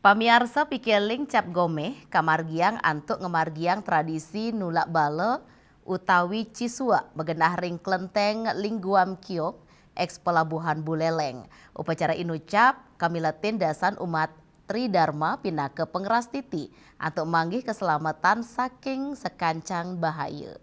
Pamiarsa pikeling cap gomeh kamargiang antuk ngemargiang tradisi nulak bale utawi cisua begenah ring klenteng lingguam kiok eks pelabuhan Buleleng. Upacara inucap kami tindasan umat Tridharma pinake pengeras titi antuk manggih keselamatan saking sekancang bahaya.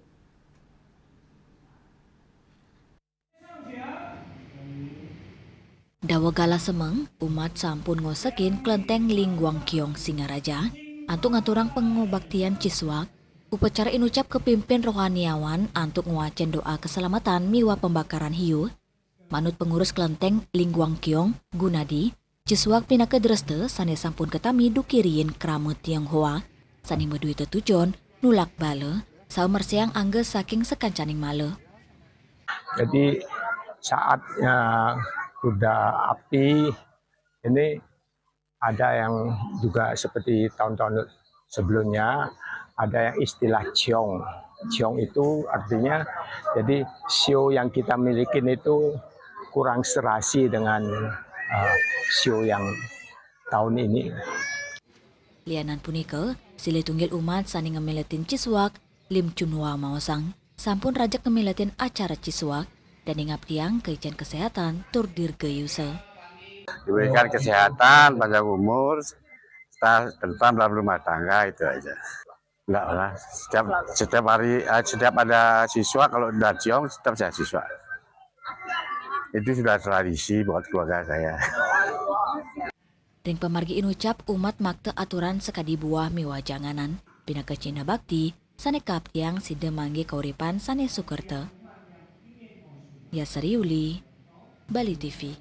Dawagala semeng, umat sampun ngosekin klenteng Lingguang Kiong Singaraja, antuk ngaturang pengobaktian Ciswak, upacara inucap kepimpin rohaniawan antuk nguacen doa keselamatan miwa pembakaran hiu, manut pengurus klenteng Lingguang Kiong, Gunadi, Ciswak pinake dreste sane sampun ketami dukiriin keramet Tionghoa, sani medui tetujon, nulak bale, saumersiang angge saking sekancaning male. Jadi saatnya kuda api ini ada yang juga seperti tahun-tahun sebelumnya ada yang istilah ciong. Ciong itu artinya jadi show yang kita miliki itu kurang serasi dengan show yang tahun ini. Lianan punika, silih tunggil umat sani ngemeletin Ciswak, Lim Chunwa Maosang, sampun rajak ngemeletin acara Ciswak, dan ngabdiang ke ijen kesehatan tur dirgayuse. Diberikan kesehatan, panjang umur, tentram dalam rumah tangga itu aja. Enggak lah, setiap hari, setiap ada siswa, kalau udah ciong, setiap saya siswa. Itu sudah tradisi buat keluarga saya. Ring pemargi inucap umat makte aturan sekadi buah miwa janganan, pinake Cina Bakti, sane kaptiang side manggi kauripan sane Sukerte. Ya Seriuli, Bali TV.